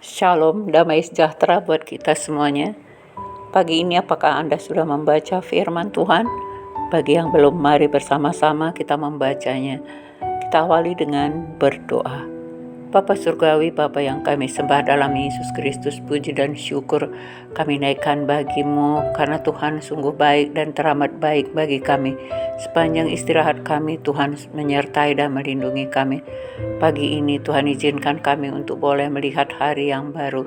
Shalom, damai sejahtera buat kita semuanya. Pagi ini apakah Anda sudah membaca firman Tuhan? Bagi yang belum, mari bersama-sama kita membacanya. Kita awali dengan berdoa. Bapa Surgawi, Bapa yang kami sembah dalam Yesus Kristus, puji dan syukur kami naikkan bagi-Mu, karena Tuhan sungguh baik dan teramat baik bagi kami. Sepanjang istirahat kami, Tuhan menyertai dan melindungi kami. Pagi ini Tuhan izinkan kami untuk boleh melihat hari yang baru.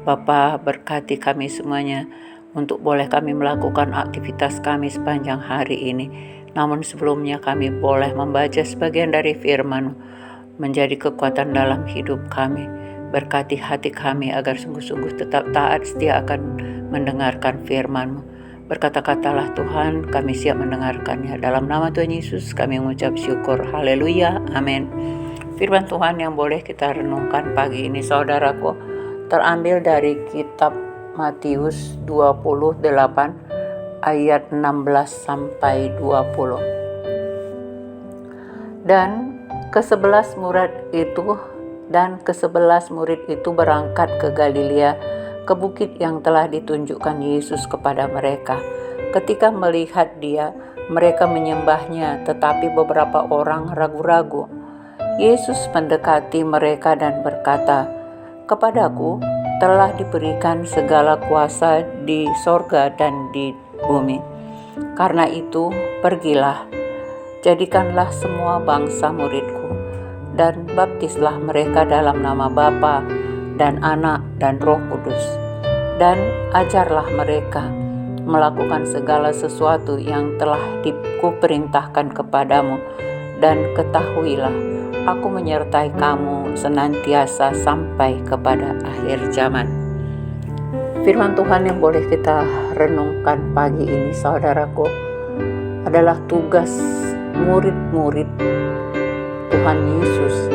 Bapa, berkati kami semuanya untuk boleh kami melakukan aktivitas kami sepanjang hari ini. Namun sebelumnya kami boleh membaca sebagian dari firman-Mu menjadi kekuatan dalam hidup kami. Berkati hati kami agar sungguh-sungguh tetap taat setia akan mendengarkan firman-Mu. Berkata-katalah Tuhan, kami siap mendengarkannya. Dalam nama Tuhan Yesus kami mengucap syukur. Haleluya, amin. Firman Tuhan yang boleh kita renungkan pagi ini, saudaraku, terambil dari kitab Matius 28 ayat 16 sampai 20. Dan ke-11 murid itu berangkat ke Galilea, ke bukit yang telah ditunjukkan Yesus kepada mereka. Ketika melihat Dia, mereka menyembahnya, tetapi beberapa orang ragu-ragu. Yesus mendekati mereka dan berkata, "Kepadaku telah diberikan segala kuasa di sorga dan di bumi. Karena itu, pergilah, jadikanlah semua bangsa muridku, dan baptislah mereka dalam nama Bapa dan Anak dan Roh Kudus. Dan ajarlah mereka melakukan segala sesuatu yang telah kuperintahkan kepadamu. Dan ketahuilah, aku menyertai kamu senantiasa sampai kepada akhir zaman." Firman Tuhan yang boleh kita renungkan pagi ini, saudaraku, adalah tugas murid-murid Tuhan Yesus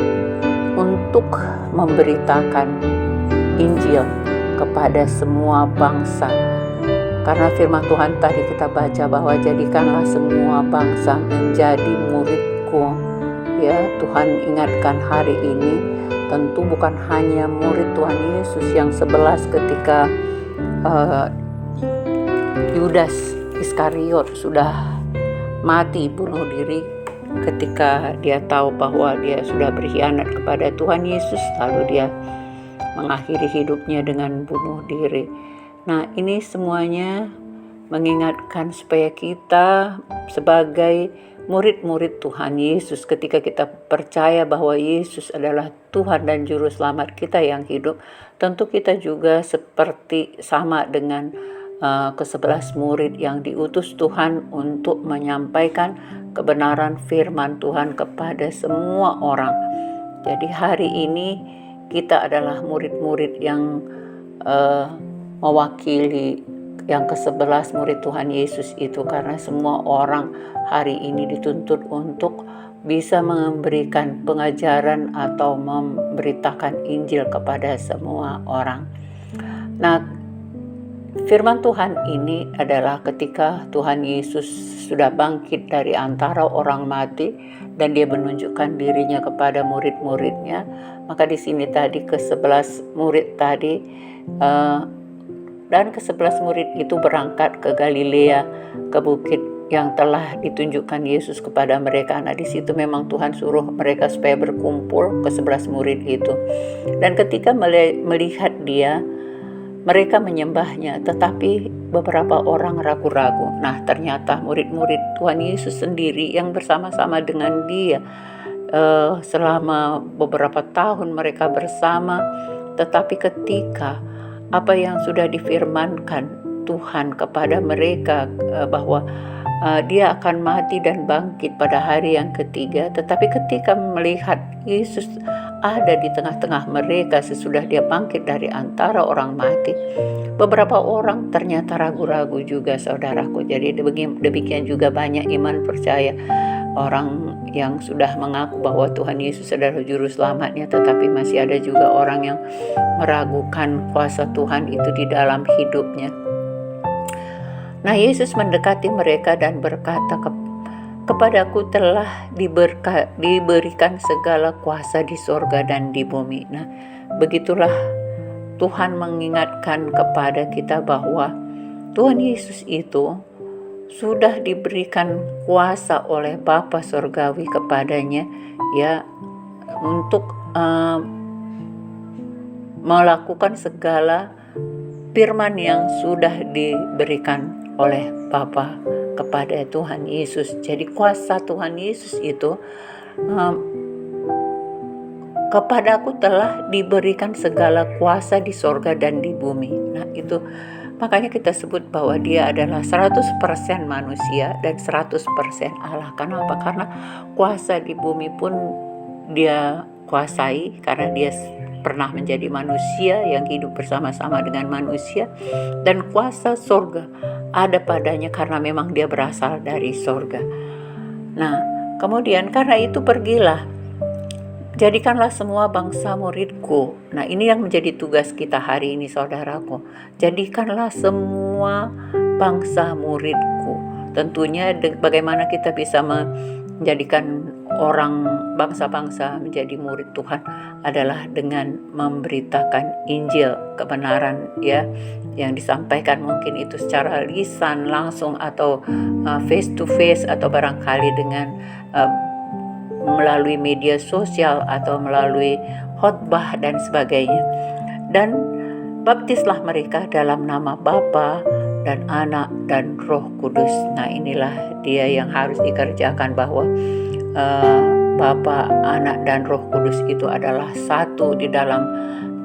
untuk memberitakan Injil kepada semua bangsa. Karena firman Tuhan tadi kita baca bahwa jadikanlah semua bangsa menjadi muridku. Ya, Tuhan ingatkan hari ini tentu bukan hanya murid Tuhan Yesus yang 11 ketika Yudas Iskariot sudah mati bunuh diri ketika dia tahu bahwa dia sudah berkhianat kepada Tuhan Yesus, lalu dia mengakhiri hidupnya dengan bunuh diri. Nah, ini semuanya mengingatkan supaya kita sebagai murid-murid Tuhan Yesus, ketika kita percaya bahwa Yesus adalah Tuhan dan Juru Selamat kita yang hidup, tentu kita juga seperti sama dengan ke-11 murid yang diutus Tuhan untuk menyampaikan kebenaran firman Tuhan kepada semua orang. Jadi hari ini kita adalah murid-murid yang mewakili yang ke-11 murid Tuhan Yesus itu, karena semua orang hari ini dituntut untuk bisa memberikan pengajaran atau memberitakan Injil kepada semua orang. Nah, firman Tuhan ini adalah ketika Tuhan Yesus sudah bangkit dari antara orang mati dan dia menunjukkan dirinya kepada murid-muridnya. Maka di sini tadi ke-11 murid tadi dan ke-11 murid itu berangkat ke Galilea, ke bukit yang telah ditunjukkan Yesus kepada mereka. Nah, di situ memang Tuhan suruh mereka supaya berkumpul, ke-11 murid itu. Dan ketika melihat Dia, mereka menyembahnya, tetapi beberapa orang ragu-ragu. Nah, ternyata murid-murid Tuhan Yesus sendiri yang bersama-sama dengan Dia selama beberapa tahun mereka bersama, tetapi ketika apa yang sudah difirmankan Tuhan kepada mereka bahwa Dia akan mati dan bangkit pada hari yang ketiga, tetapi ketika melihat Yesus ada di tengah-tengah mereka sesudah Dia bangkit dari antara orang mati, beberapa orang ternyata ragu-ragu juga, saudaraku. Jadi demikian juga banyak iman percaya orang yang sudah mengaku bahwa Tuhan Yesus adalah juru selamatnya, tetapi masih ada juga orang yang meragukan kuasa Tuhan itu di dalam hidupnya. Nah, Yesus mendekati mereka dan berkata, "Kepadaku telah diberikan segala kuasa di sorga dan di bumi." Nah, begitulah Tuhan mengingatkan kepada kita bahwa Tuhan Yesus itu sudah diberikan kuasa oleh Bapa Surgawi kepadanya, ya, untuk melakukan segala firman yang sudah diberikan oleh Bapa kepada Tuhan Yesus. Jadi kuasa Tuhan Yesus itu, kepadaku telah diberikan segala kuasa di sorga dan di bumi. Nah itu makanya kita sebut bahwa dia adalah 100% manusia dan 100% Allah. Kenapa? Karena kuasa di bumi pun dia kuasai, karena dia pernah menjadi manusia yang hidup bersama-sama dengan manusia. Dan kuasa sorga ada padanya karena memang dia berasal dari sorga. Nah kemudian karena itu pergilah, jadikanlah semua bangsa muridku. Nah ini yang menjadi tugas kita hari ini saudaraku. Jadikanlah semua bangsa muridku. Tentunya bagaimana kita bisa menjadikan orang bangsa-bangsa menjadi murid Tuhan adalah dengan memberitakan Injil kebenaran, ya, yang disampaikan mungkin itu secara lisan langsung atau face to face, atau barangkali dengan melalui media sosial atau melalui khotbah dan sebagainya. Dan baptislah mereka dalam nama Bapa dan Anak dan Roh Kudus. Nah inilah dia yang harus dikerjakan, bahwa Bapa, Anak dan Roh Kudus itu adalah satu di dalam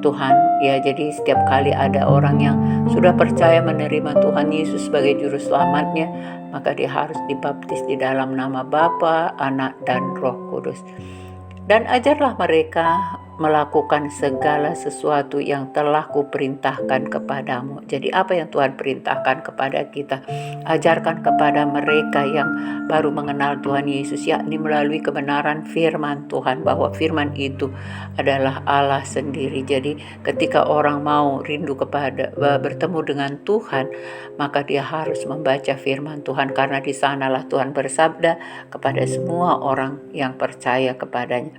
Tuhan, ya. Jadi setiap kali ada orang yang sudah percaya menerima Tuhan Yesus sebagai juru selamatnya, maka dia harus dibaptis di dalam nama Bapa, Anak dan Roh Kudus. Dan ajarlah mereka melakukan segala sesuatu yang telah kuperintahkan kepadamu. Jadi apa yang Tuhan perintahkan kepada kita? Ajarkan kepada mereka yang baru mengenal Tuhan Yesus, yakni melalui kebenaran firman Tuhan, bahwa firman itu adalah Allah sendiri. Jadi ketika orang mau rindu kepada bertemu dengan Tuhan, maka dia harus membaca firman Tuhan, karena di sanalah Tuhan bersabda kepada semua orang yang percaya kepadanya.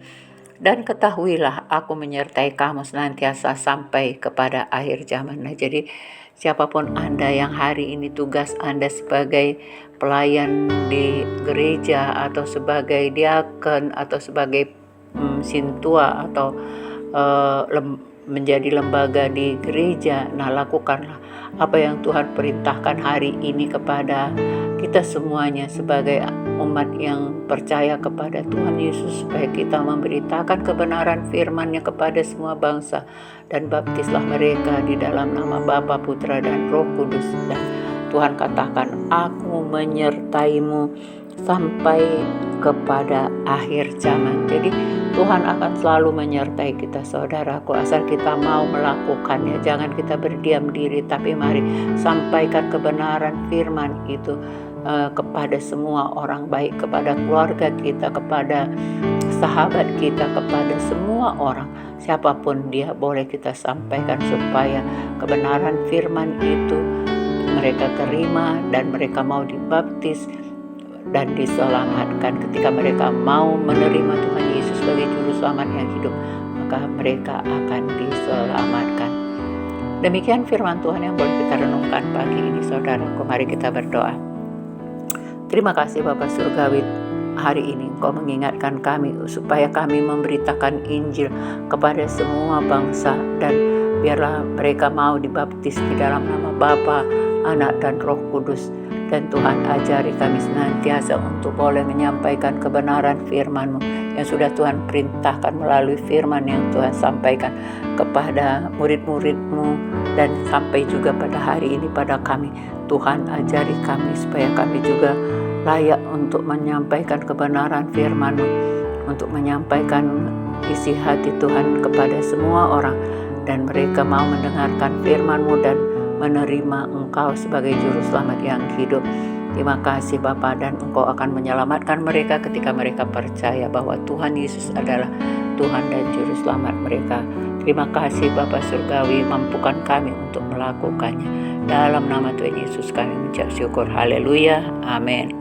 Dan ketahuilah aku menyertai kamu senantiasa sampai kepada akhir zaman. Nah jadi siapapun Anda yang hari ini tugas Anda sebagai pelayan di gereja, atau sebagai diaken, atau sebagai sintua, atau menjadi lembaga di gereja, nah lakukanlah apa yang Tuhan perintahkan hari ini kepada kita semuanya sebagai umat yang percaya kepada Tuhan Yesus, supaya kita memberitakan kebenaran firman-Nya kepada semua bangsa, dan baptislah mereka di dalam nama Bapa, Putra dan Roh Kudus. Dan Tuhan katakan, aku menyertaimu sampai kepada akhir zaman. Jadi Tuhan akan selalu menyertai kita saudaraku, asal kita mau melakukannya. Jangan kita berdiam diri, tapi mari sampaikan kebenaran firman itu kepada semua orang, baik kepada keluarga kita, kepada sahabat kita, kepada semua orang, siapapun dia, boleh kita sampaikan supaya kebenaran firman itu mereka terima dan mereka mau dibaptis dan diselamatkan. Ketika mereka mau menerima Tuhan Yesus sebagai juru selamat yang hidup, maka mereka akan diselamatkan. Demikian firman Tuhan yang boleh kita renungkan pagi ini saudaraku. Mari kita berdoa. Terima kasih Bapa Surgawi, hari ini Engkau mengingatkan kami supaya kami memberitakan Injil kepada semua bangsa, dan biarlah mereka mau dibaptis di dalam nama Bapa, Anak dan Roh Kudus. Dan Tuhan ajari kami senantiasa untuk boleh menyampaikan kebenaran firman-Mu yang sudah Tuhan perintahkan melalui firman yang Tuhan sampaikan kepada murid-murid-Mu, dan sampai juga pada hari ini pada kami. Tuhan ajari kami supaya kami juga layak untuk menyampaikan kebenaran firman-Mu, untuk menyampaikan isi hati Tuhan kepada semua orang, dan mereka mau mendengarkan firman-Mu dan menerima Engkau sebagai juru selamat yang hidup. Terima kasih Bapa, dan Engkau akan menyelamatkan mereka ketika mereka percaya bahwa Tuhan Yesus adalah Tuhan dan juru selamat mereka. Terima kasih Bapa Surgawi, mampukan kami untuk melakukannya. Dalam nama Tuhan Yesus kami mengucap syukur. Haleluya. Amin.